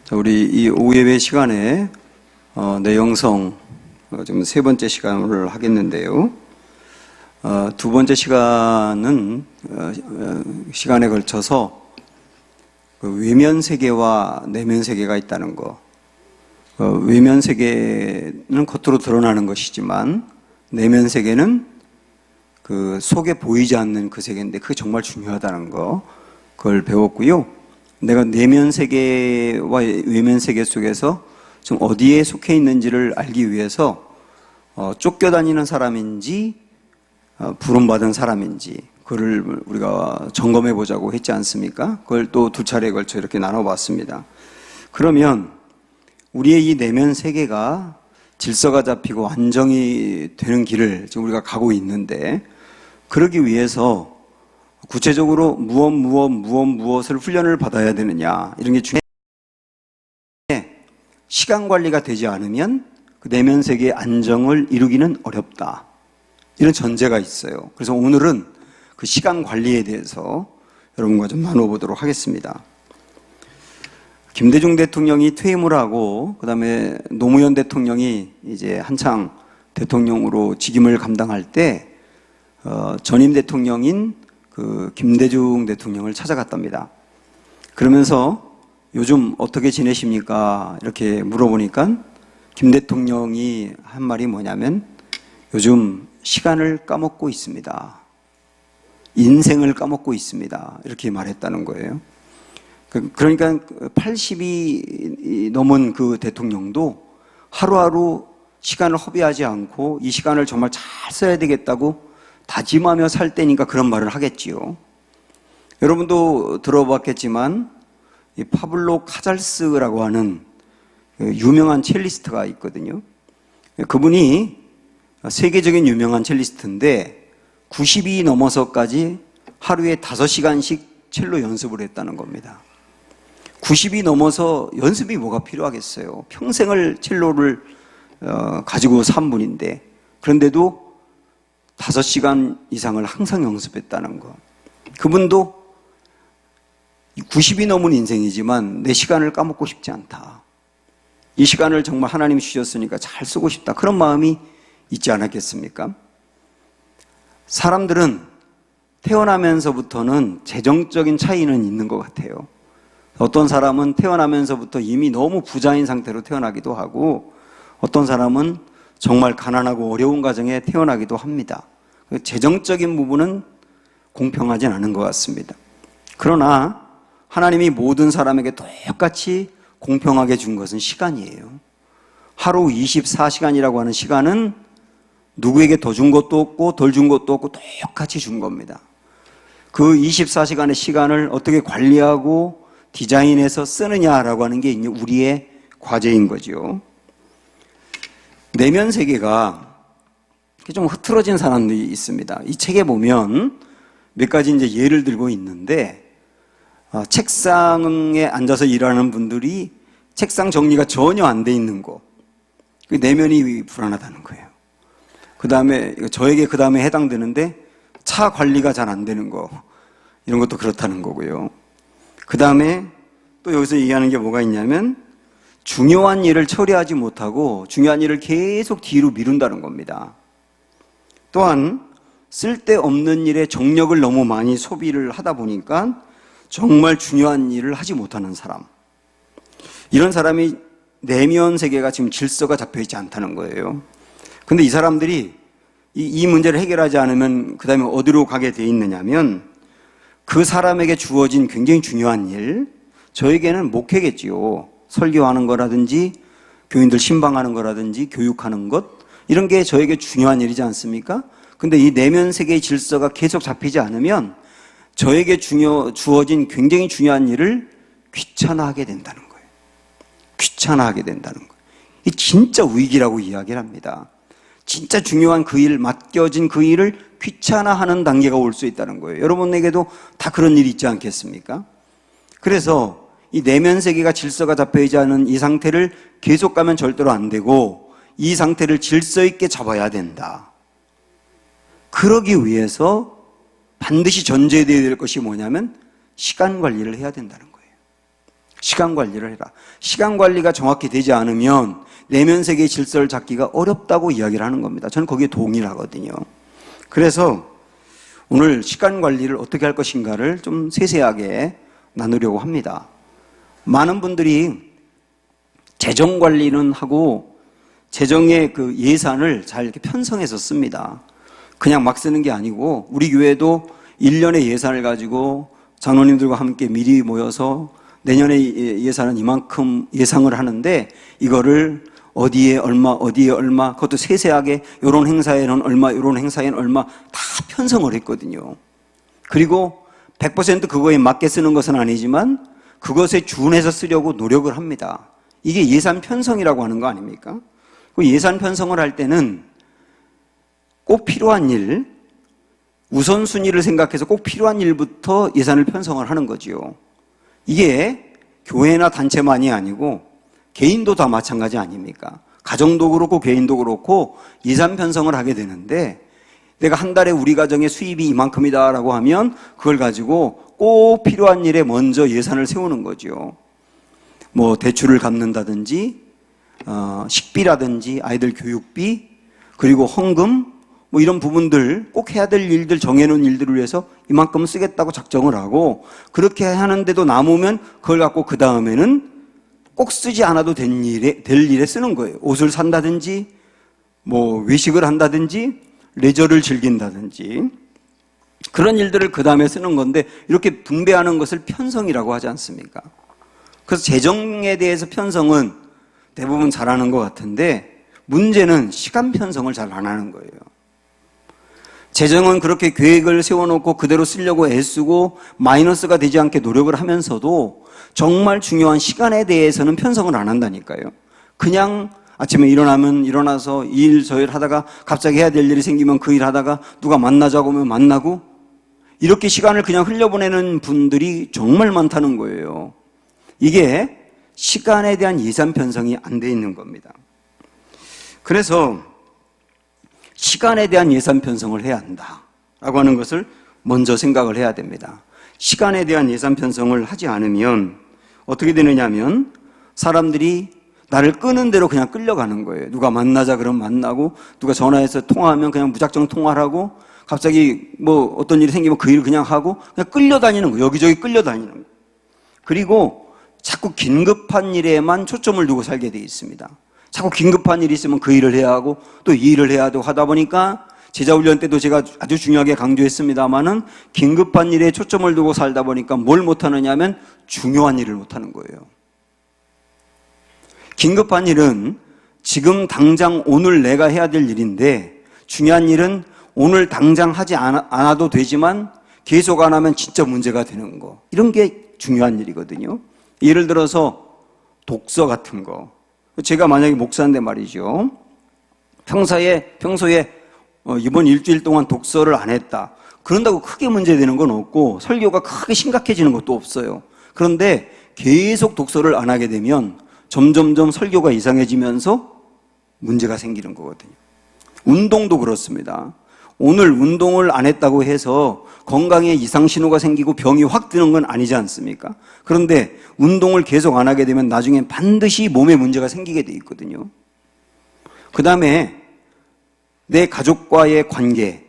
자, 우리 이 오후 예배 시간에 내 영성 지금 세 번째 시간을 하겠는데요. 두 번째 시간은 시간에 걸쳐서 그 외면 세계와 내면 세계가 있다는 거. 외면 세계는 겉으로 드러나는 것이지만 내면 세계는 그 속에 보이지 않는 그 세계인데 그게 정말 중요하다는 거. 그걸 배웠고요. 내가 내면 세계와 외면 세계 속에서 좀 어디에 속해 있는지를 알기 위해서 쫓겨다니는 사람인지 부름받은 사람인지 그걸 우리가 점검해 보자고 했지 않습니까? 그걸 또 두 차례에 걸쳐 이렇게 나눠봤습니다. 그러면 우리의 이 내면 세계가 질서가 잡히고 안정이 되는 길을 지금 우리가 가고 있는데, 그러기 위해서 구체적으로 무엇을 훈련을 받아야 되느냐, 이런 게 중요해. 시간 관리가 되지 않으면 그 내면 세계의 안정을 이루기는 어렵다, 이런 전제가 있어요. 그래서 오늘은 그 시간 관리에 대해서 여러분과 좀 나눠보도록 하겠습니다. 김대중 대통령이 퇴임을 하고 그다음에 노무현 대통령이 이제 한창 대통령으로 직임을 감당할 때 전임 대통령인 그 김대중 대통령을 찾아갔답니다. 그러면서 요즘 어떻게 지내십니까? 이렇게 물어보니까 김 대통령이 한 말이 뭐냐면 요즘 시간을 까먹고 있습니다. 인생을 까먹고 있습니다. 이렇게 말했다는 거예요. 그러니까 80이 넘은 그 대통령도 하루하루 시간을 허비하지 않고 이 시간을 정말 잘 써야 되겠다고 다짐하며 살 때니까 그런 말을 하겠지요. 여러분도 들어봤겠지만 이 파블로 카잘스라고 하는 유명한 첼리스트가 있거든요. 그분이 세계적인 유명한 첼리스트인데 90이 넘어서까지 하루에 5시간씩 첼로 연습을 했다는 겁니다. 90이 넘어서 연습이 뭐가 필요하겠어요. 평생을 첼로를 가지고 산 분인데, 그런데도 5시간 이상을 항상 연습했다는 거. 그분도 90이 넘은 인생이지만 내 시간을 까먹고 싶지 않다. 이 시간을 정말 하나님이 주셨으니까 잘 쓰고 싶다. 그런 마음이 있지 않았겠습니까? 사람들은 태어나면서부터는 재정적인 차이는 있는 것 같아요. 어떤 사람은 태어나면서부터 이미 너무 부자인 상태로 태어나기도 하고, 어떤 사람은 정말 가난하고 어려운 가정에 태어나기도 합니다. 재정적인 부분은 공평하진 않은 것 같습니다. 그러나 하나님이 모든 사람에게 똑같이 공평하게 준 것은 시간이에요. 하루 24시간이라고 하는 시간은 누구에게 더 준 것도 없고 덜 준 것도 없고 똑같이 준 겁니다. 그 24시간의 시간을 어떻게 관리하고 디자인해서 쓰느냐라고 하는 게 우리의 과제인 거죠. 내면 세계가 좀 흐트러진 사람들이 있습니다. 이 책에 보면 몇 가지 이제 예를 들고 있는데, 책상에 앉아서 일하는 분들이 책상 정리가 전혀 안 돼 있는 거, 그 내면이 불안하다는 거예요. 그 다음에 저에게 그 다음에 해당되는데 차 관리가 잘 안 되는 거, 이런 것도 그렇다는 거고요. 그 다음에 또 여기서 얘기하는 게 뭐가 있냐면 중요한 일을 처리하지 못하고 중요한 일을 계속 뒤로 미룬다는 겁니다. 또한 쓸데없는 일에 정력을 너무 많이 소비를 하다 보니까 정말 중요한 일을 하지 못하는 사람, 이런 사람이 내면 세계가 지금 질서가 잡혀있지 않다는 거예요. 근데 이 사람들이 이 문제를 해결하지 않으면 그 다음에 어디로 가게 돼 있느냐면, 그 사람에게 주어진 굉장히 중요한 일, 저에게는 목회겠지요. 설교하는 거라든지 교인들 신방하는 거라든지 교육하는 것, 이런 게 저에게 중요한 일이지 않습니까? 근데 이 내면 세계의 질서가 계속 잡히지 않으면 저에게 주어진 굉장히 중요한 일을 귀찮아하게 된다는 거예요. 귀찮아하게 된다는 거예요. 이 진짜 위기라고 이야기를 합니다. 진짜 중요한 그 일, 맡겨진 그 일을 귀찮아하는 단계가 올 수 있다는 거예요. 여러분에게도 다 그런 일이 있지 않겠습니까? 그래서 이 내면 세계가 질서가 잡혀있지 않은 이 상태를 계속 가면 절대로 안 되고, 이 상태를 질서 있게 잡아야 된다. 그러기 위해서 반드시 전제되어야 될 것이 뭐냐면 시간 관리를 해야 된다는 거예요. 시간 관리를 해라. 시간 관리가 정확히 되지 않으면 내면 세계의 질서를 잡기가 어렵다고 이야기를 하는 겁니다. 저는 거기에 동의를 하거든요. 그래서 오늘 시간 관리를 어떻게 할 것인가를 좀 세세하게 나누려고 합니다. 많은 분들이 재정 관리는 하고 재정의 그 예산을 잘 이렇게 편성해서 씁니다. 그냥 막 쓰는 게 아니고 우리 교회도 1년의 예산을 가지고 장로님들과 함께 미리 모여서 내년의 예산은 이만큼 예상을 하는데 이거를 어디에 얼마 어디에 얼마 그것도 세세하게 이런 행사에는 얼마 이런 행사에는 얼마 다 편성을 했거든요. 그리고 100% 그거에 맞게 쓰는 것은 아니지만 그것에 준해서 쓰려고 노력을 합니다. 이게 예산 편성이라고 하는 거 아닙니까? 그 예산 편성을 할 때는 꼭 필요한 일, 우선순위를 생각해서 꼭 필요한 일부터 예산을 편성을 하는 거지요. 이게 교회나 단체만이 아니고 개인도 다 마찬가지 아닙니까? 가정도 그렇고 개인도 그렇고 예산 편성을 하게 되는데 내가 한 달에 우리 가정의 수입이 이만큼이다라고 하면 그걸 가지고 꼭 필요한 일에 먼저 예산을 세우는 거죠. 뭐 대출을 갚는다든지 식비라든지 아이들 교육비 그리고 헌금 뭐 이런 부분들 꼭 해야 될 일들 정해놓은 일들을 위해서 이만큼 쓰겠다고 작정을 하고 그렇게 하는데도 남으면 그걸 갖고 그 다음에는 꼭 쓰지 않아도 될 일에 쓰는 거예요. 옷을 산다든지 뭐 외식을 한다든지 레저를 즐긴다든지 그런 일들을 그 다음에 쓰는 건데 이렇게 분배하는 것을 편성이라고 하지 않습니까? 그래서 재정에 대해서 편성은 대부분 잘하는 것 같은데 문제는 시간 편성을 잘 안 하는 거예요. 재정은 그렇게 계획을 세워놓고 그대로 쓰려고 애쓰고 마이너스가 되지 않게 노력을 하면서도 정말 중요한 시간에 대해서는 편성을 안 한다니까요. 그냥 아침에 일어나서 이 일 저 일 하다가 갑자기 해야 될 일이 생기면 그 일 하다가 누가 만나자고 하면 만나고 이렇게 시간을 그냥 흘려보내는 분들이 정말 많다는 거예요. 이게 시간에 대한 예산 편성이 안 돼 있는 겁니다. 그래서 시간에 대한 예산 편성을 해야 한다라고 하는 것을 먼저 생각을 해야 됩니다. 시간에 대한 예산 편성을 하지 않으면 어떻게 되느냐면 사람들이 나를 끄는 대로 그냥 끌려가는 거예요. 누가 만나자 그러면 만나고 누가 전화해서 통화하면 그냥 무작정 통화를 하고 갑자기 뭐 어떤 일이 생기면 그 일을 그냥 하고 그냥 끌려다니는 거예요. 여기저기 끌려다니는 거예요. 그리고 자꾸 긴급한 일에만 초점을 두고 살게 돼 있습니다. 자꾸 긴급한 일이 있으면 그 일을 해야 하고 또 이 일을 해야 하고 하다 보니까 제자훈련 때도 제가 아주 중요하게 강조했습니다마는 긴급한 일에 초점을 두고 살다 보니까 뭘 못하느냐 하면 중요한 일을 못하는 거예요. 긴급한 일은 지금 당장 오늘 내가 해야 될 일인데 중요한 일은 오늘 당장 하지 않아도 되지만 계속 안 하면 진짜 문제가 되는 거. 이런 게 중요한 일이거든요. 예를 들어서 독서 같은 거. 제가 만약에 목사인데 말이죠. 평소에 이번 일주일 동안 독서를 안 했다. 그런다고 크게 문제되는 건 없고 설교가 크게 심각해지는 것도 없어요. 그런데 계속 독서를 안 하게 되면 점점점 설교가 이상해지면서 문제가 생기는 거거든요. 운동도 그렇습니다. 오늘 운동을 안 했다고 해서 건강에 이상 신호가 생기고 병이 확 드는 건 아니지 않습니까? 그런데 운동을 계속 안 하게 되면 나중에 반드시 몸에 문제가 생기게 돼 있거든요. 그 다음에 내 가족과의 관계,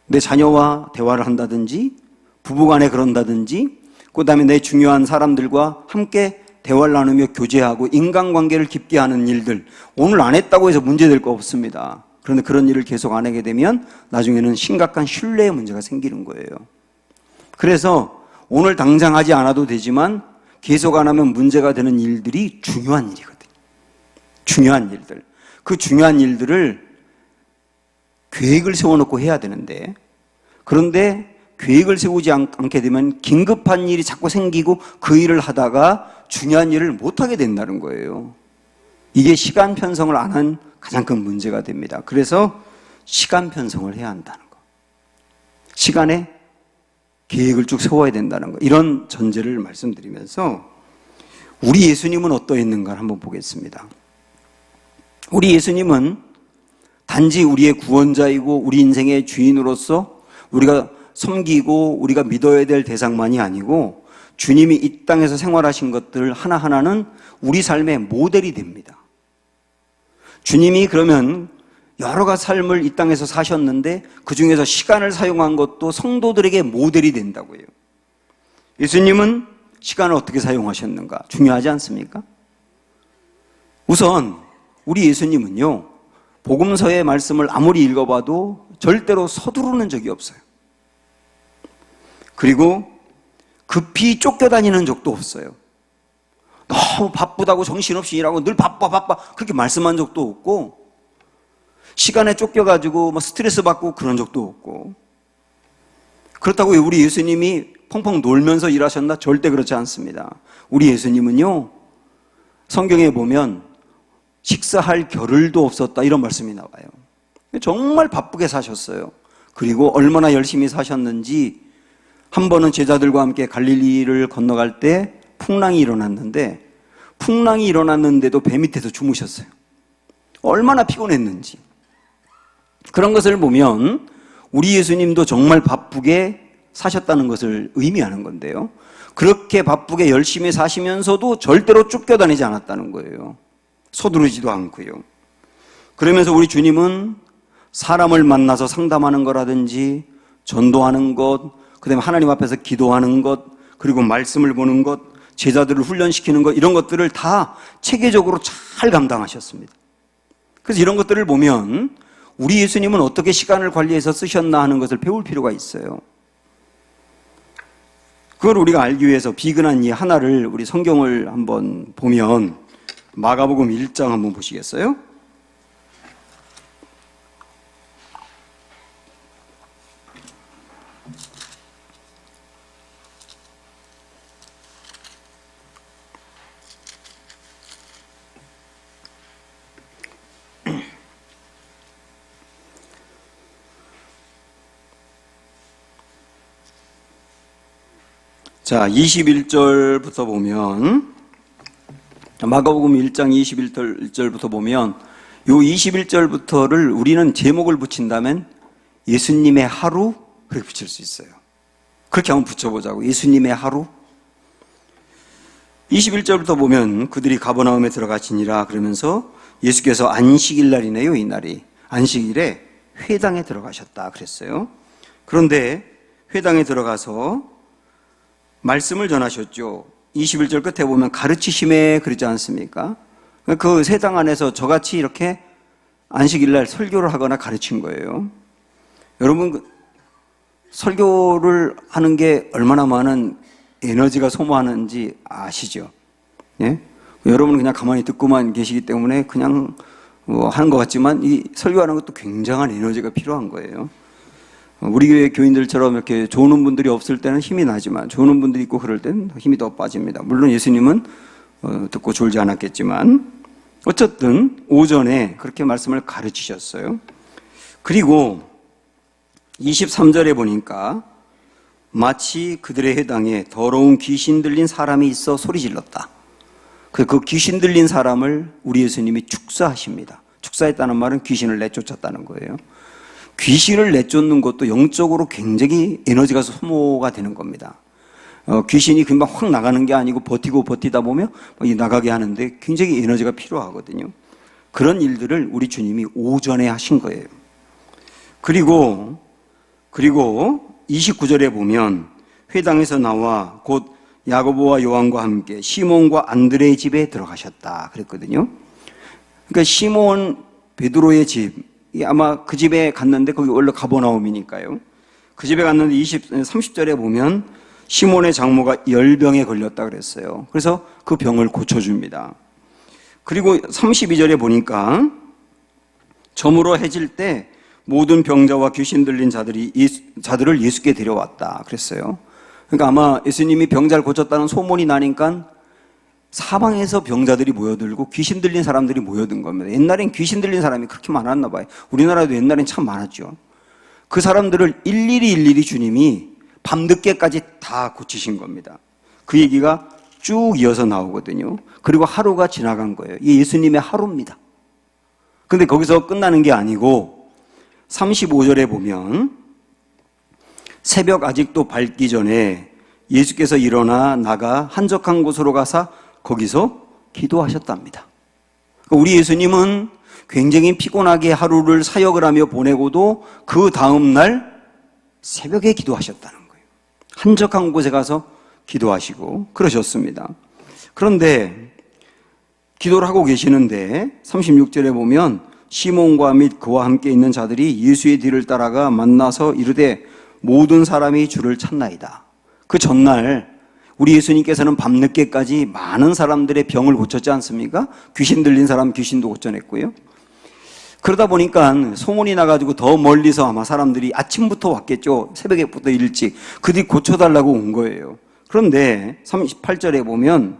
내 자녀와 대화를 한다든지 부부간에 그런다든지 그 다음에 내 중요한 사람들과 함께 대화를 나누며 교제하고 인간관계를 깊게 하는 일들 오늘 안 했다고 해서 문제될 거 없습니다. 그런데 그런 일을 계속 안 하게 되면 나중에는 심각한 신뢰의 문제가 생기는 거예요. 그래서 오늘 당장 하지 않아도 되지만 계속 안 하면 문제가 되는 일들이 중요한 일이거든요. 중요한 일들. 그 중요한 일들을 계획을 세워놓고 해야 되는데 그런데 계획을 세우지 않게 되면 긴급한 일이 자꾸 생기고 그 일을 하다가 중요한 일을 못하게 된다는 거예요. 이게 시간 편성을 안 한 가장 큰 문제가 됩니다. 그래서 시간 편성을 해야 한다는 거. 시간에 계획을 쭉 세워야 된다는 거. 이런 전제를 말씀드리면서 우리 예수님은 어떠했는가 한번 보겠습니다. 우리 예수님은 단지 우리의 구원자이고 우리 인생의 주인으로서 우리가 섬기고 우리가 믿어야 될 대상만이 아니고 주님이 이 땅에서 생활하신 것들 하나하나는 우리 삶의 모델이 됩니다. 주님이 그러면 여러 가지 삶을 이 땅에서 사셨는데 그 중에서 시간을 사용한 것도 성도들에게 모델이 된다고요. 예수님은 시간을 어떻게 사용하셨는가 중요하지 않습니까? 우선 우리 예수님은요, 복음서의 말씀을 아무리 읽어봐도 절대로 서두르는 적이 없어요. 그리고 급히 쫓겨다니는 적도 없어요. 너무 바쁘다고 정신없이 일하고 늘 바빠 그렇게 말씀한 적도 없고, 시간에 쫓겨가지고 스트레스 받고 그런 적도 없고. 그렇다고 우리 예수님이 펑펑 놀면서 일하셨나? 절대 그렇지 않습니다. 우리 예수님은요, 성경에 보면 식사할 겨를도 없었다 이런 말씀이 나와요. 정말 바쁘게 사셨어요. 그리고 얼마나 열심히 사셨는지 한 번은 제자들과 함께 갈릴리를 건너갈 때 풍랑이 일어났는데, 풍랑이 일어났는데도 배 밑에서 주무셨어요. 얼마나 피곤했는지. 그런 것을 보면 우리 예수님도 정말 바쁘게 사셨다는 것을 의미하는 건데요. 그렇게 바쁘게 열심히 사시면서도 절대로 쫓겨다니지 않았다는 거예요. 서두르지도 않고요. 그러면서 우리 주님은 사람을 만나서 상담하는 거라든지 전도하는 것, 그 다음에 하나님 앞에서 기도하는 것, 그리고 말씀을 보는 것, 제자들을 훈련시키는 것, 이런 것들을 다 체계적으로 잘 감당하셨습니다. 그래서 이런 것들을 보면 우리 예수님은 어떻게 시간을 관리해서 쓰셨나 하는 것을 배울 필요가 있어요. 그걸 우리가 알기 위해서 비근한 이 하나를 우리 성경을 한번 보면 마가복음 1장 한번 보시겠어요? 자, 21절부터 보면, 마가복음 1장 21절부터 보면, 요 21절부터를 우리는 제목을 붙인다면 예수님의 하루? 그렇게 붙일 수 있어요. 그렇게 한번 붙여보자고. 예수님의 하루? 21절부터 보면 그들이 가버나움에 들어가시니라 그러면서 예수께서 안식일 날이네요, 이 날이. 안식일에 회당에 들어가셨다 그랬어요. 그런데 회당에 들어가서 말씀을 전하셨죠. 21절 끝에 보면 가르치심에 그러지 않습니까? 그 회당 안에서 저같이 이렇게 안식일날 설교를 하거나 가르친 거예요. 여러분, 설교를 하는 게 얼마나 많은 에너지가 소모하는지 아시죠? 예? 여러분은 그냥 가만히 듣고만 계시기 때문에 그냥 하는 것 같지만 이 설교하는 것도 굉장한 에너지가 필요한 거예요. 우리 교회 교인들처럼 이렇게 조는 분들이 없을 때는 힘이 나지만 조는 분들이 있고 그럴 때는 힘이 더 빠집니다. 물론 예수님은 듣고 졸지 않았겠지만 어쨌든 오전에 그렇게 말씀을 가르치셨어요. 그리고 23절에 보니까 마치 그들의 회당에 더러운 귀신 들린 사람이 있어 소리 질렀다. 그 귀신 들린 사람을 우리 예수님이 축사하십니다. 축사했다는 말은 귀신을 내쫓았다는 거예요. 귀신을 내쫓는 것도 영적으로 굉장히 에너지가 소모가 되는 겁니다. 귀신이 금방 확 나가는 게 아니고 버티다 보면 나가게 하는데 굉장히 에너지가 필요하거든요. 그런 일들을 우리 주님이 오전에 하신 거예요. 그리고 29절에 보면 회당에서 나와 곧 야고보와 요한과 함께 시몬과 안드레의 집에 들어가셨다 그랬거든요. 그러니까 시몬 베드로의 집, 아마 그 집에 갔는데 거기 원래 가버나움이니까요. 그 집에 갔는데 30절에 보면 시몬의 장모가 열병에 걸렸다 그랬어요. 그래서 그 병을 고쳐줍니다. 그리고 32절에 보니까 저물어 해질 때 모든 병자와 귀신 들린 자들을 예수께 데려왔다 그랬어요. 그러니까 아마 예수님이 병자를 고쳤다는 소문이 나니까 사방에서 병자들이 모여들고 귀신 들린 사람들이 모여든 겁니다. 옛날엔 귀신 들린 사람이 그렇게 많았나 봐요. 우리나라도 옛날엔 참 많았죠. 그 사람들을 일일이 주님이 밤늦게까지 다 고치신 겁니다. 그 얘기가 쭉 이어서 나오거든요. 그리고 하루가 지나간 거예요. 이게 예수님의 하루입니다. 근데 거기서 끝나는 게 아니고 35절에 보면 새벽 아직도 밝기 전에 예수께서 일어나 나가 한적한 곳으로 가사 거기서 기도하셨답니다. 우리 예수님은 굉장히 피곤하게 하루를 사역을 하며 보내고도 그 다음날 새벽에 기도하셨다는 거예요. 한적한 곳에 가서 기도하시고 그러셨습니다. 그런데 기도를 하고 계시는데 36절에 보면 시몬과 및 그와 함께 있는 자들이 예수의 뒤를 따라가 만나서 이르되 모든 사람이 주를 찾나이다. 그 전날 우리 예수님께서는 밤늦게까지 많은 사람들의 병을 고쳤지 않습니까? 귀신 들린 사람 귀신도 고쳐냈고요. 그러다 보니까 소문이 나가지고 더 멀리서 아마 사람들이 아침부터 왔겠죠. 새벽에부터 일찍. 그들이 고쳐달라고 온 거예요. 그런데 38절에 보면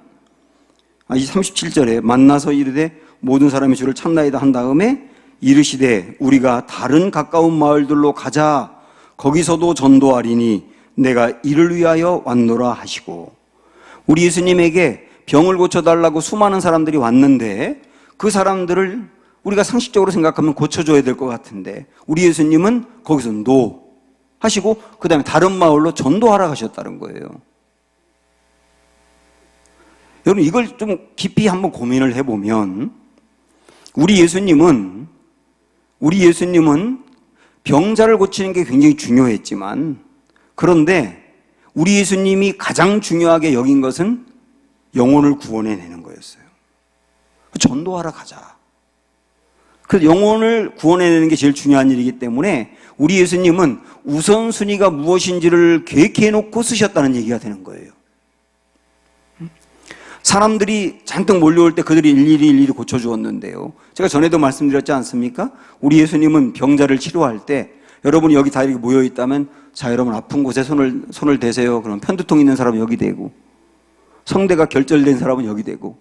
37절에 만나서 이르되 모든 사람이 주를 찾나이다 한 다음에 이르시되 우리가 다른 가까운 마을들로 가자. 거기서도 전도하리니 내가 이를 위하여 왔노라 하시고, 우리 예수님에게 병을 고쳐달라고 수많은 사람들이 왔는데 그 사람들을 우리가 상식적으로 생각하면 고쳐줘야 될 것 같은데 우리 예수님은 거기서 노 하시고 그 다음에 다른 마을로 전도하러 가셨다는 거예요. 여러분, 이걸 좀 깊이 한번 고민을 해보면 우리 예수님은 병자를 고치는 게 굉장히 중요했지만, 그런데 우리 예수님이 가장 중요하게 여긴 것은 영혼을 구원해내는 거였어요. 전도하러 가자. 그 영혼을 구원해내는 게 제일 중요한 일이기 때문에 우리 예수님은 우선순위가 무엇인지를 계획해놓고 쓰셨다는 얘기가 되는 거예요. 사람들이 잔뜩 몰려올 때 그들이 일일이 고쳐주었는데요. 제가 전에도 말씀드렸지 않습니까? 우리 예수님은 병자를 치료할 때 여러분이 여기 다 이렇게 모여있다면 자, 여러분 아픈 곳에 손을 대세요. 그럼 편두통 있는 사람은 여기 대고, 성대가 결절된 사람은 여기 대고,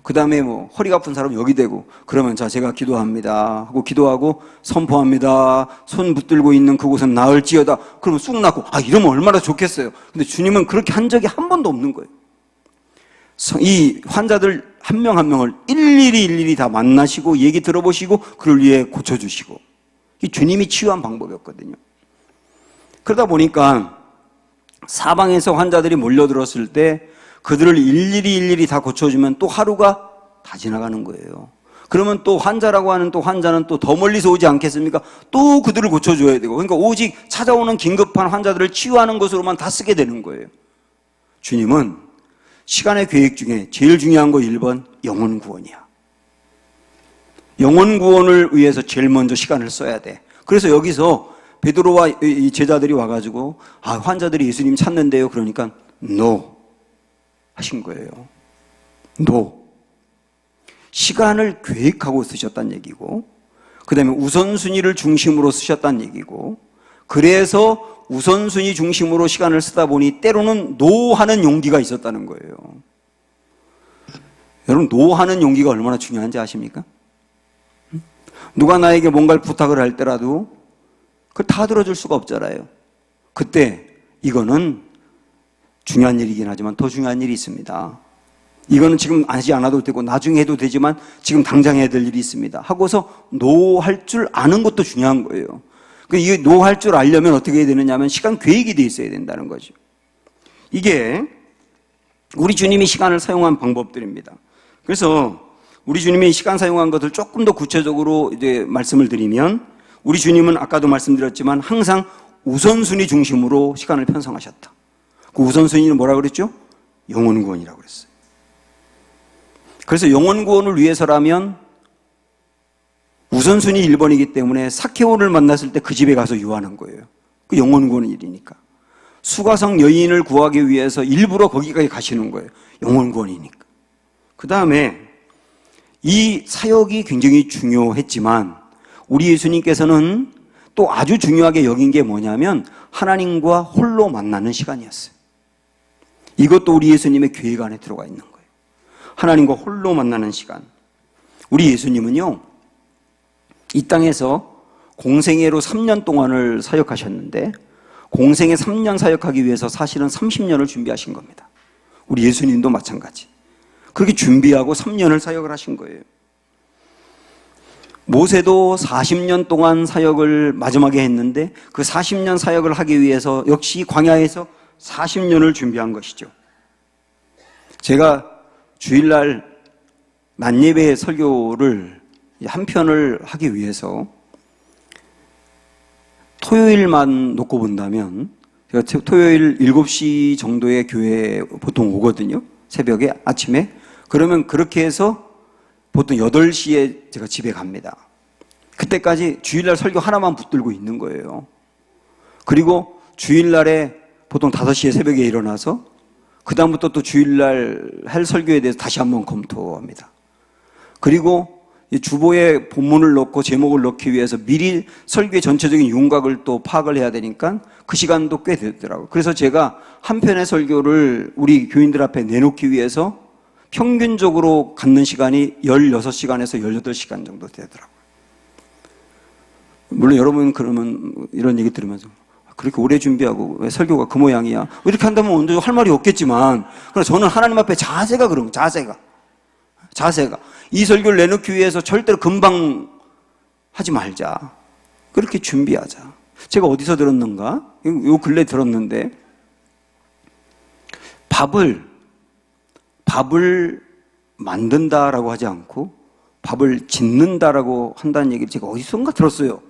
그 다음에 허리가 아픈 사람은 여기 대고, 그러면 자, 제가 기도합니다 하고 기도하고 선포합니다. 손 붙들고 있는 그곳은 나을지어다. 그러면 쑥 낫고, 이러면 얼마나 좋겠어요. 근데 주님은 그렇게 한 적이 한 번도 없는 거예요. 이 환자들 한 명 한 명을 일일이 다 만나시고 얘기 들어보시고 그를 위해 고쳐주시고, 이 주님이 치유한 방법이었거든요. 그러다 보니까 사방에서 환자들이 몰려들었을 때 그들을 일일이 다 고쳐주면 또 하루가 다 지나가는 거예요. 그러면 또 환자라고 하는 또 환자는 또 더 멀리서 오지 않겠습니까? 또 그들을 고쳐줘야 되고, 그러니까 오직 찾아오는 긴급한 환자들을 치유하는 것으로만 다 쓰게 되는 거예요. 주님은 시간의 계획 중에 제일 중요한 거 1번, 영혼 구원이야. 영혼 구원을 위해서 제일 먼저 시간을 써야 돼. 그래서 여기서 베드로와 이 제자들이 와가지고 환자들이 예수님 찾는데요. 그러니까 NO 하신 거예요. NO. 시간을 계획하고 쓰셨다는 얘기고, 그 다음에 우선순위를 중심으로 쓰셨다는 얘기고, 그래서 우선순위 중심으로 시간을 쓰다 보니 때로는 노하는 용기가 있었다는 거예요. 여러분, 노하는 용기가 얼마나 중요한지 아십니까? 누가 나에게 뭔가를 부탁을 할 때라도 그걸 다 들어줄 수가 없잖아요. 그때 이거는 중요한 일이긴 하지만 더 중요한 일이 있습니다. 이거는 지금 하지 않아도 되고 나중에 해도 되지만 지금 당장 해야 될 일이 있습니다 하고서 노할 줄 아는 것도 중요한 거예요. 이 노할 줄 알려면 어떻게 해야 되느냐 하면 시간 계획이 돼 있어야 된다는 거죠. 이게 우리 주님이 시간을 사용한 방법들입니다. 그래서 우리 주님이 시간 사용한 것을 조금 더 구체적으로 이제 말씀을 드리면, 우리 주님은 아까도 말씀드렸지만 항상 우선순위 중심으로 시간을 편성하셨다. 그 우선순위는 뭐라고 그랬죠? 영혼 구원이라고 그랬어요. 그래서 영혼 구원을 위해서라면 우선순위 1번이기 때문에 사케오를 만났을 때 그 집에 가서 유하는 거예요. 그 영혼 구원 일이니까. 수가성 여인을 구하기 위해서 일부러 거기까지 가시는 거예요. 영혼 구원이니까. 그 다음에 이 사역이 굉장히 중요했지만 우리 예수님께서는 또 아주 중요하게 여긴 게 뭐냐면 하나님과 홀로 만나는 시간이었어요. 이것도 우리 예수님의 계획 안에 들어가 있는 거예요. 하나님과 홀로 만나는 시간. 우리 예수님은요, 이 땅에서 공생애로 3년 동안을 사역하셨는데, 공생애 3년 사역하기 위해서 사실은 30년을 준비하신 겁니다. 우리 예수님도 마찬가지. 그렇게 준비하고 3년을 사역을 하신 거예요. 모세도 40년 동안 사역을 마지막에 했는데 그 40년 사역을 하기 위해서 역시 광야에서 40년을 준비한 것이죠. 제가 주일날 낮예배 설교를 한 편을 하기 위해서 토요일만 놓고 본다면, 제가 토요일 7시 정도에 교회에 보통 오거든요. 새벽에, 아침에. 그러면 그렇게 해서 보통 8시에 제가 집에 갑니다. 그때까지 주일날 설교 하나만 붙들고 있는 거예요. 그리고 주일날에 보통 5시에 새벽에 일어나서 그다음부터 또 주일날 할 설교에 대해서 다시 한번 검토합니다. 그리고 주보에 본문을 넣고 제목을 넣기 위해서 미리 설교의 전체적인 윤곽을 또 파악을 해야 되니까 그 시간도 꽤 되더라고요. 그래서 제가 한 편의 설교를 우리 교인들 앞에 내놓기 위해서 평균적으로 갖는 시간이 16시간에서 18시간 정도 되더라고요. 물론 여러분 그러면 이런 얘기 들으면서 그렇게 오래 준비하고 왜 설교가 그 모양이야? 이렇게 한다면 언제 할 말이 없겠지만, 그러나 저는 하나님 앞에 자세가 그런 거예요. 자세가 이 설교를 내놓기 위해서 절대로 금방 하지 말자. 그렇게 준비하자. 제가 어디서 들었는가? 요 근래 들었는데, 밥을 만든다라고 하지 않고 밥을 짓는다라고 한다는 얘기를 제가 어디선가 들었어요.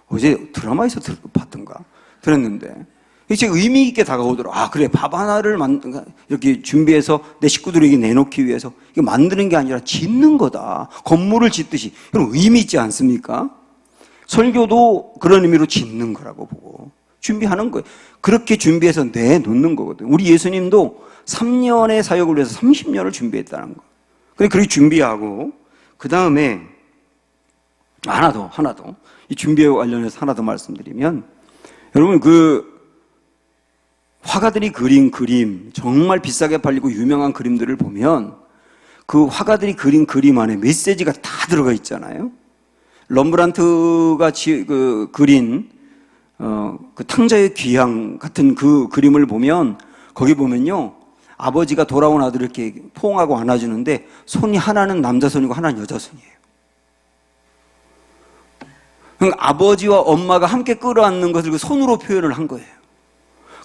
어제 드라마에서 봤던가 들었는데, 이게 의미 있게 다가오더라고요. 아, 그래, 밥 하나를 이렇게 준비해서 내 식구들에게 내놓기 위해서 이게 만드는 게 아니라 짓는 거다. 건물을 짓듯이. 그럼 의미 있지 않습니까? 설교도 그런 의미로 짓는 거라고 보고 준비하는 거예요. 그렇게 준비해서 내놓는 거거든요. 우리 예수님도 3년의 사역을 위해서 30년을 준비했다는 거. 그렇게 준비하고, 그 다음에 하나 더. 이 준비에 관련해서 하나 더 말씀드리면, 여러분 화가들이 그린 그림, 정말 비싸게 팔리고 유명한 그림들을 보면 그 화가들이 그린 그림 안에 메시지가 다 들어가 있잖아요. 럼브란트가 그린 그 탕자의 귀향 같은 그 그림을 보면, 거기 보면요, 아버지가 돌아온 아들을 이렇게 포옹하고 안아주는데 손이 하나는 남자 손이고 하나는 여자 손이에요. 그러니까 아버지와 엄마가 함께 끌어안는 것을 그 손으로 표현을 한 거예요.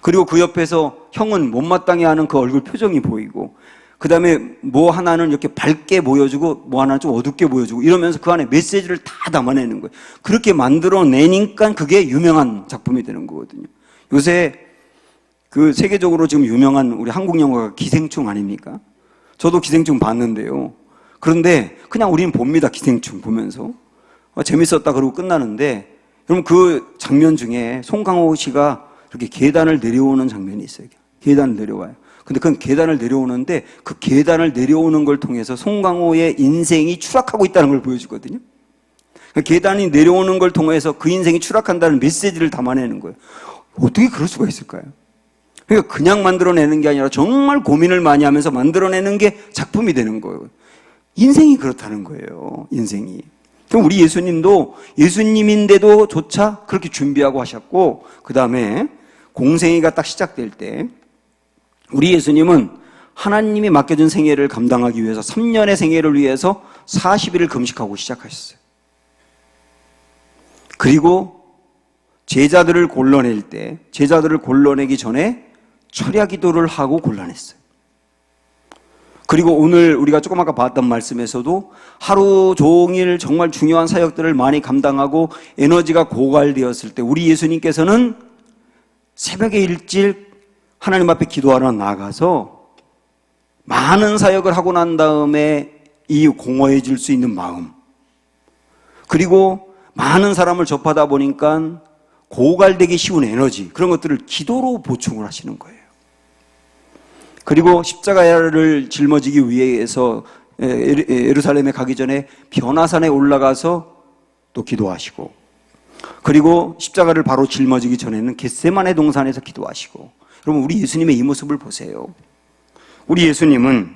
그리고 그 옆에서 형은 못마땅해 하는 그 얼굴 표정이 보이고, 그 다음에 뭐 하나는 이렇게 밝게 보여주고 뭐 하나는 좀 어둡게 보여주고, 이러면서 그 안에 메시지를 다 담아내는 거예요. 그렇게 만들어내니까 그게 유명한 작품이 되는 거거든요. 요새 그 세계적으로 지금 유명한 우리 한국 영화가 기생충 아닙니까? 저도 기생충 봤는데요. 그런데 그냥 우리는 봅니다. 기생충 보면서 재밌었다 그러고 끝나는데, 여러분 그 장면 중에 송강호 씨가 이렇게 계단을 내려오는 장면이 있어요. 계단을 내려와요. 근데 그 계단을 내려오는데 그 계단을 내려오는 걸 통해서 송강호의 인생이 추락하고 있다는 걸 보여주거든요. 계단이 내려오는 걸 통해서 그 인생이 추락한다는 메시지를 담아내는 거예요. 어떻게 그럴 수가 있을까요? 그러니까 그냥 만들어내는 게 아니라 정말 고민을 많이 하면서 만들어내는 게 작품이 되는 거예요. 인생이 그렇다는 거예요. 인생이. 그럼 우리 예수님도 예수님인데도 조차 그렇게 준비하고 하셨고, 그 다음에 공생애가 딱 시작될 때 우리 예수님은 하나님이 맡겨준 생애를 감당하기 위해서 3년의 생애를 위해서 40일을 금식하고 시작하셨어요. 그리고 제자들을 골라내기 전에 철야 기도를 하고 골라냈어요. 그리고 오늘 우리가 조금 아까 봤던 말씀에서도 하루 종일 정말 중요한 사역들을 많이 감당하고 에너지가 고갈되었을 때 우리 예수님께서는 새벽에 일찍 하나님 앞에 기도하러 나가서 많은 사역을 하고 난 다음에 이 공허해질 수 있는 마음, 그리고 많은 사람을 접하다 보니까 고갈되기 쉬운 에너지, 그런 것들을 기도로 보충을 하시는 거예요. 그리고 십자가를 짊어지기 위해서 예루살렘에 가기 전에 변화산에 올라가서 또 기도하시고, 그리고 십자가를 바로 짊어지기 전에는 겟세마네 동산에서 기도하시고. 여러분 우리 예수님의 이 모습을 보세요. 우리 예수님은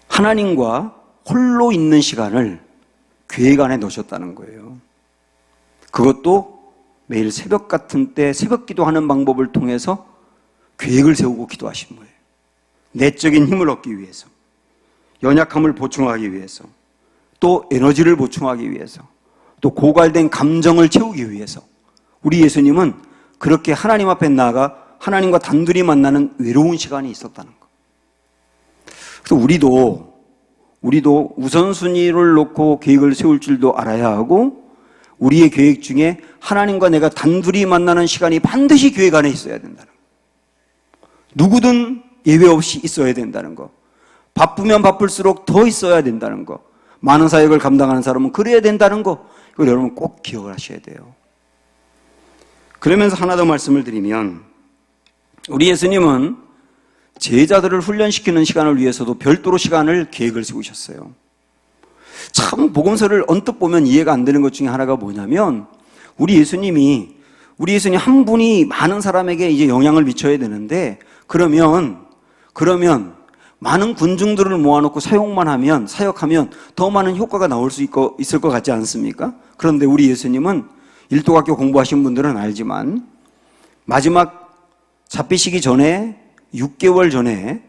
하나님과 홀로 있는 시간을 계획 안에 넣으셨다는 거예요. 그것도 매일 새벽 같은 때 새벽 기도하는 방법을 통해서 계획을 세우고 기도하신 거예요. 내적인 힘을 얻기 위해서, 연약함을 보충하기 위해서, 또 에너지를 보충하기 위해서, 또 고갈된 감정을 채우기 위해서 우리 예수님은 그렇게 하나님 앞에 나아가 하나님과 단둘이 만나는 외로운 시간이 있었다는 거. 그래서 우리도 우선순위를 놓고 계획을 세울 줄도 알아야 하고, 우리의 계획 중에 하나님과 내가 단둘이 만나는 시간이 반드시 계획 안에 있어야 된다는 거. 누구든 예외 없이 있어야 된다는 거. 바쁘면 바쁠수록 더 있어야 된다는 거. 많은 사역을 감당하는 사람은 그래야 된다는 거. 이걸 여러분 꼭 기억을 하셔야 돼요. 그러면서 하나 더 말씀을 드리면, 우리 예수님은 제자들을 훈련시키는 시간을 위해서도 별도로 시간을 계획을 세우셨어요. 참 복음서를 언뜻 보면 이해가 안 되는 것 중에 하나가 뭐냐면, 우리 예수님 한 분이 많은 사람에게 이제 영향을 미쳐야 되는데, 그러면 많은 군중들을 모아놓고 사역하면 더 많은 효과가 나올 수 있을 것 같지 않습니까? 그런데 우리 예수님은 일도학교 공부하신 분들은 알지만, 마지막 잡히시기 전에 6개월 전에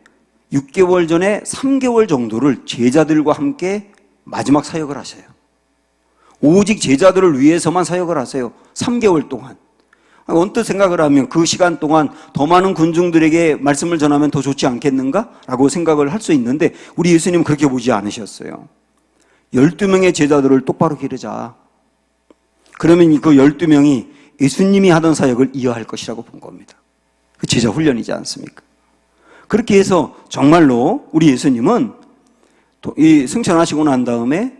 3개월 정도를 제자들과 함께 마지막 사역을 하세요. 오직 제자들을 위해서만 사역을 하세요. 3개월 동안. 언뜻 생각을 하면 그 시간 동안 더 많은 군중들에게 말씀을 전하면 더 좋지 않겠는가? 라고 생각을 할 수 있는데, 우리 예수님은 그렇게 보지 않으셨어요. 12명의 제자들을 똑바로 기르자. 그러면 그 12명이 예수님이 하던 사역을 이어할 것이라고 본 겁니다. 그 제자 훈련이지 않습니까? 그렇게 해서 정말로 우리 예수님은 이 승천하시고 난 다음에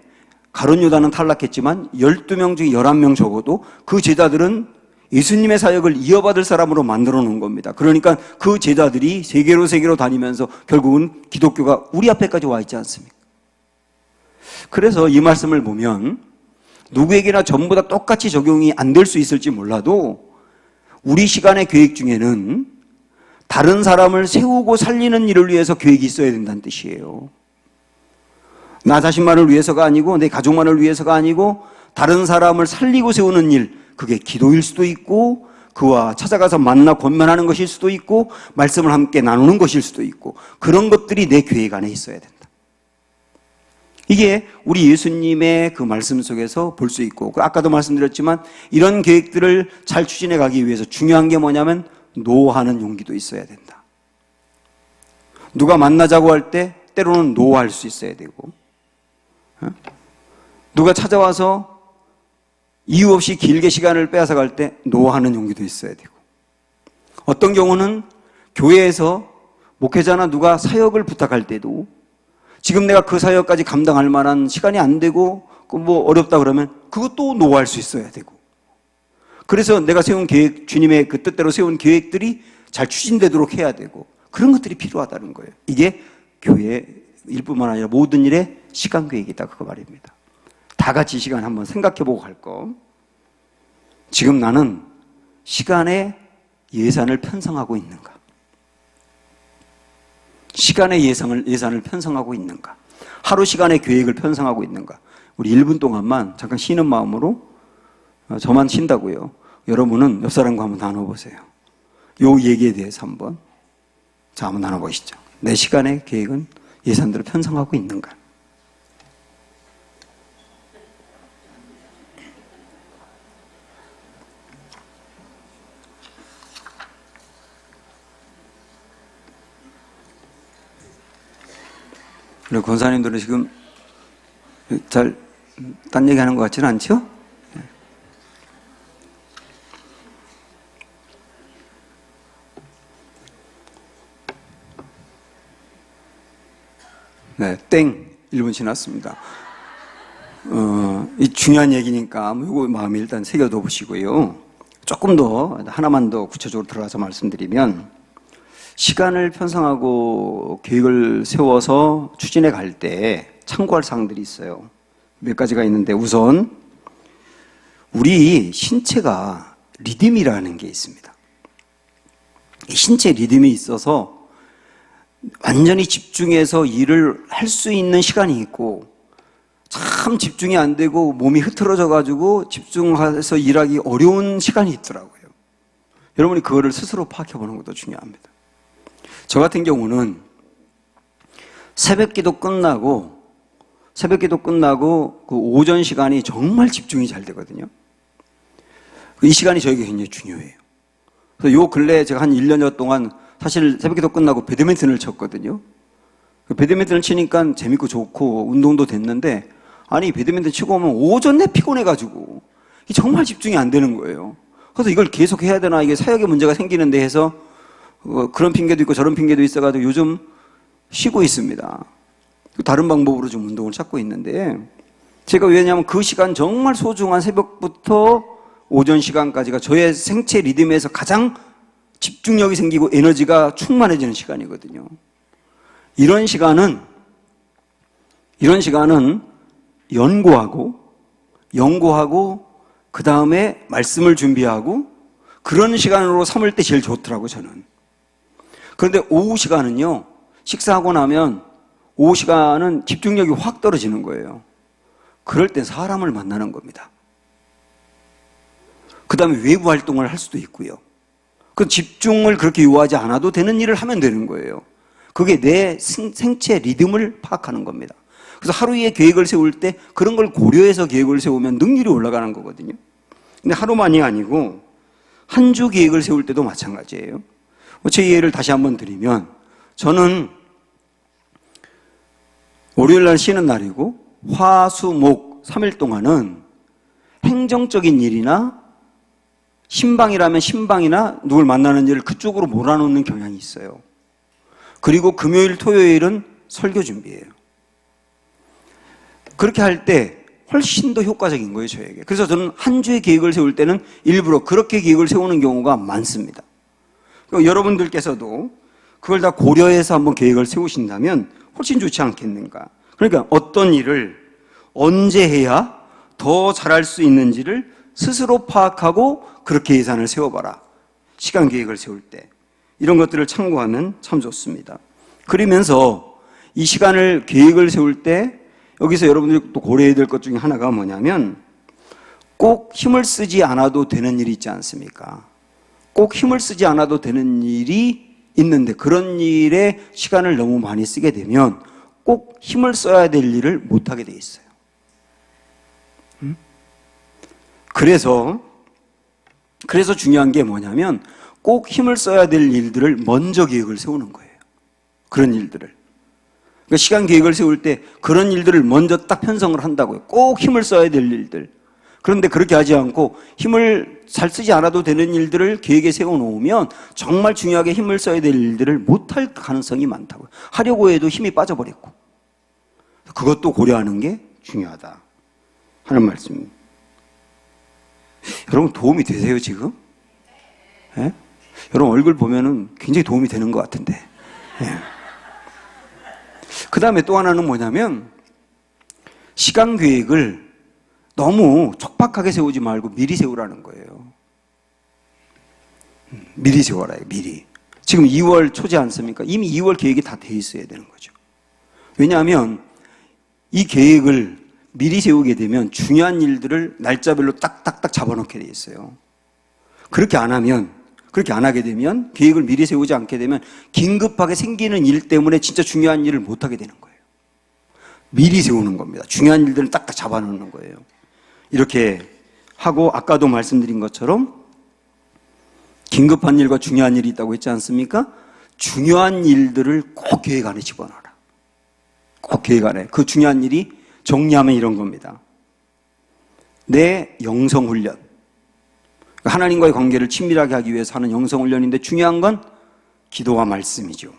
가룟 유다는 탈락했지만 12명 중에 11명 적어도 그 제자들은 예수님의 사역을 이어받을 사람으로 만들어 놓은 겁니다. 그러니까 그 제자들이 세계로 다니면서 결국은 기독교가 우리 앞에까지 와 있지 않습니까? 그래서 이 말씀을 보면 누구에게나 전부 다 똑같이 적용이 안 될 수 있을지 몰라도, 우리 시간의 계획 중에는 다른 사람을 세우고 살리는 일을 위해서 계획이 있어야 된다는 뜻이에요. 나 자신만을 위해서가 아니고, 내 가족만을 위해서가 아니고, 다른 사람을 살리고 세우는 일, 그게 기도일 수도 있고, 그와 찾아가서 만나 권면하는 것일 수도 있고, 말씀을 함께 나누는 것일 수도 있고, 그런 것들이 내 계획 안에 있어야 된다. 이게 우리 예수님의 그 말씀 속에서 볼 수 있고, 아까도 말씀드렸지만 이런 계획들을 잘 추진해 가기 위해서 중요한 게 뭐냐면 노하는 용기도 있어야 된다. 누가 만나자고 할 때 때로는 노할 수 있어야 되고, 누가 찾아와서 이유 없이 길게 시간을 빼앗아 갈 때 노하는 용기도 있어야 되고, 어떤 경우는 교회에서 목회자나 누가 사역을 부탁할 때도 지금 내가 그 사역까지 감당할 만한 시간이 안 되고 뭐 어렵다 그러면 그것도 노할 수 있어야 되고, 그래서 내가 세운 계획, 주님의 그 뜻대로 세운 계획들이 잘 추진되도록 해야 되고, 그런 것들이 필요하다는 거예요. 이게 교회 일뿐만 아니라 모든 일에 시간 계획이다, 그거 말입니다. 다 같이 시간 한번 생각해보고 갈 거. 지금 나는 시간의 예산을 편성하고 있는가? 시간의 예산을 편성하고 있는가? 하루 시간의 계획을 편성하고 있는가? 우리 1분 동안만 잠깐 쉬는 마음으로, 저만 쉰다고요. 여러분은 옆 사람과 한번 나눠보세요. 요 얘기에 대해서 한번 나눠보시죠. 내 시간의 계획은 예산대로 편성하고 있는가? 그리고 권사님들은 지금 딴 얘기 하는 것 같지는 않죠? 네, 땡. 1분 지났습니다. 이 중요한 얘기니까 이거 마음에 일단 새겨둬 보시고요. 조금 더, 하나만 더 구체적으로 들어가서 말씀드리면, 시간을 편성하고 계획을 세워서 추진해 갈 때 참고할 사항들이 있어요. 몇 가지가 있는데, 우선 우리 신체가 리듬이라는 게 있습니다. 신체 리듬이 있어서 완전히 집중해서 일을 할 수 있는 시간이 있고, 참 집중이 안 되고 몸이 흐트러져 가지고 집중해서 일하기 어려운 시간이 있더라고요. 여러분이 그거를 스스로 파악해 보는 것도 중요합니다. 저 같은 경우는 새벽기도 끝나고 그 오전 시간이 정말 집중이 잘 되거든요. 이 시간이 저에게 굉장히 중요해요. 그래서 요 근래 제가 한 1년여 동안 사실 새벽기도 끝나고 배드민턴을 쳤거든요. 배드민턴을 치니까 재밌고 좋고 운동도 됐는데, 아니 배드민턴 치고 오면 오전 내 피곤해가지고 정말 집중이 안 되는 거예요. 그래서 이걸 계속 해야 되나, 이게 사역에 문제가 생기는데 해서 그런 핑계도 있고 저런 핑계도 있어가지고 요즘 쉬고 있습니다. 다른 방법으로 좀 운동을 찾고 있는데, 제가 왜냐하면 그 시간 정말 소중한 새벽부터 오전 시간까지가 저의 생체 리듬에서 가장 집중력이 생기고 에너지가 충만해지는 시간이거든요. 이런 시간은 연구하고 그 다음에 말씀을 준비하고 그런 시간으로 삼을 때 제일 좋더라고요, 저는. 그런데 오후 시간은요, 식사하고 나면 오후 시간은 집중력이 확 떨어지는 거예요. 그럴 땐 사람을 만나는 겁니다. 그 다음에 외부 활동을 할 수도 있고요. 그 집중을 그렇게 요하지 않아도 되는 일을 하면 되는 거예요. 그게 내 생체 리듬을 파악하는 겁니다. 그래서 하루의 계획을 세울 때 그런 걸 고려해서 계획을 세우면 능률이 올라가는 거거든요. 근데 하루만이 아니고 한 주 계획을 세울 때도 마찬가지예요. 제 예를 다시 한번 드리면, 저는 월요일 날 쉬는 날이고 화, 수, 목 3일 동안은 행정적인 일이나 신방이라면 신방이나 누굴 만나는 일을 그쪽으로 몰아놓는 경향이 있어요. 그리고 금요일, 토요일은 설교 준비예요. 그렇게 할 때 훨씬 더 효과적인 거예요, 저에게. 그래서 저는 한 주의 계획을 세울 때는 일부러 그렇게 계획을 세우는 경우가 많습니다. 여러분들께서도 그걸 다 고려해서 한번 계획을 세우신다면 훨씬 좋지 않겠는가. 그러니까 어떤 일을 언제 해야 더 잘할 수 있는지를 스스로 파악하고 그렇게 예산을 세워봐라. 시간 계획을 세울 때. 이런 것들을 참고하면 참 좋습니다. 그러면서 이 시간을 계획을 세울 때 여기서 여러분들이 또 고려해야 될 것 중에 하나가 뭐냐면, 꼭 힘을 쓰지 않아도 되는 일이 있지 않습니까? 꼭 힘을 쓰지 않아도 되는 일이 있는데 그런 일에 시간을 너무 많이 쓰게 되면 꼭 힘을 써야 될 일을 못하게 돼 있어요. 그래서 중요한 게 뭐냐면 꼭 힘을 써야 될 일들을 먼저 계획을 세우는 거예요. 그런 일들을. 그러니까 시간 계획을 세울 때 그런 일들을 먼저 딱 편성을 한다고요. 꼭 힘을 써야 될 일들. 그런데 그렇게 하지 않고 힘을 잘 쓰지 않아도 되는 일들을 계획에 세워놓으면 정말 중요하게 힘을 써야 될 일들을 못할 가능성이 많다고요. 하려고 해도 힘이 빠져버렸고. 그것도 고려하는 게 중요하다 하는 말씀입니다. 여러분 도움이 되세요, 지금? 예? 여러분 얼굴 보면은 굉장히 도움이 되는 것 같은데. 예. 그 다음에 또 하나는 뭐냐면, 시간 계획을 너무 촉박하게 세우지 말고 미리 세우라는 거예요. 미리 세워라, 미리. 지금 2월 초지 않습니까? 이미 2월 계획이 다 돼 있어야 되는 거죠. 왜냐하면 이 계획을 미리 세우게 되면 중요한 일들을 날짜별로 딱딱딱 잡아놓게 돼 있어요. 그렇게 안 하게 되면, 계획을 미리 세우지 않게 되면 긴급하게 생기는 일 때문에 진짜 중요한 일을 못하게 되는 거예요. 미리 세우는 겁니다. 중요한 일들을 딱딱 잡아놓는 거예요. 이렇게 하고, 아까도 말씀드린 것처럼 긴급한 일과 중요한 일이 있다고 했지 않습니까? 중요한 일들을 꼭 계획 안에 집어넣어라. 꼭 계획 안에. 그 중요한 일이 정리하면 이런 겁니다. 내 영성훈련. 하나님과의 관계를 친밀하게 하기 위해서 하는 영성훈련인데 중요한 건 기도와 말씀이죠.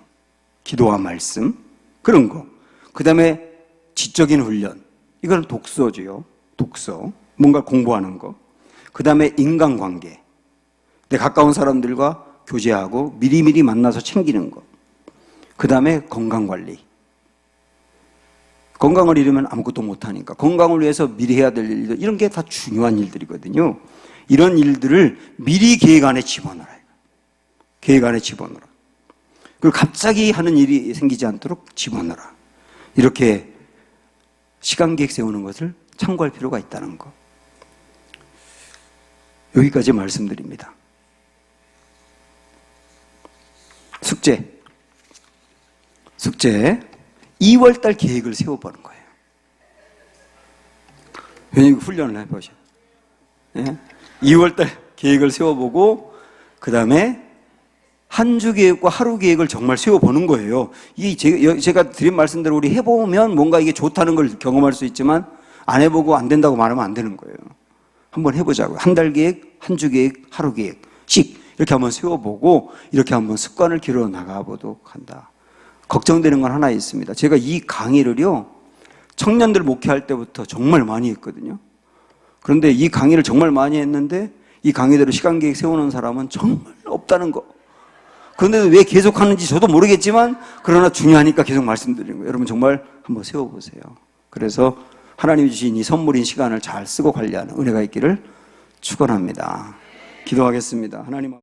기도와 말씀. 그런 거. 그 다음에 지적인 훈련. 이건 독서죠. 독서. 뭔가 공부하는 거. 그 다음에 인간관계. 내 가까운 사람들과 교제하고 미리미리 만나서 챙기는 거. 그 다음에 건강관리. 건강을 잃으면 아무것도 못하니까 건강을 위해서 미리 해야 될 일들, 이런 게 다 중요한 일들이거든요. 이런 일들을 미리 계획 안에 집어넣어라. 계획 안에 집어넣어라. 그리고 갑자기 하는 일이 생기지 않도록 집어넣어라. 이렇게 시간 계획 세우는 것을 참고할 필요가 있다는 거. 여기까지 말씀드립니다. 숙제. 2월달 계획을 세워보는 거예요. 왜냐면 훈련을 해보셔. 예? 2월달 계획을 세워보고 그 다음에 한 주 계획과 하루 계획을 정말 세워보는 거예요. 이 제가 드린 말씀대로 우리 해보면 뭔가 이게 좋다는 걸 경험할 수 있지만 안 해보고 안 된다고 말하면 안 되는 거예요. 한번 해보자고요. 한 달 계획, 한 주 계획, 하루 계획씩 이렇게 한번 세워보고 이렇게 한번 습관을 길러 나가보도록 한다. 걱정되는 건 하나 있습니다. 제가 이 강의를요, 청년들 목회할 때부터 정말 많이 했거든요. 그런데 이 강의를 정말 많이 했는데 이 강의대로 시간 계획 세우는 사람은 정말 없다는 거. 그런데 왜 계속 하는지 저도 모르겠지만 그러나 중요하니까 계속 말씀드리는 거예요. 여러분 정말 한번 세워보세요. 그래서 하나님이 주신 이 선물인 시간을 잘 쓰고 관리하는 은혜가 있기를 축원합니다. 기도하겠습니다. 하나님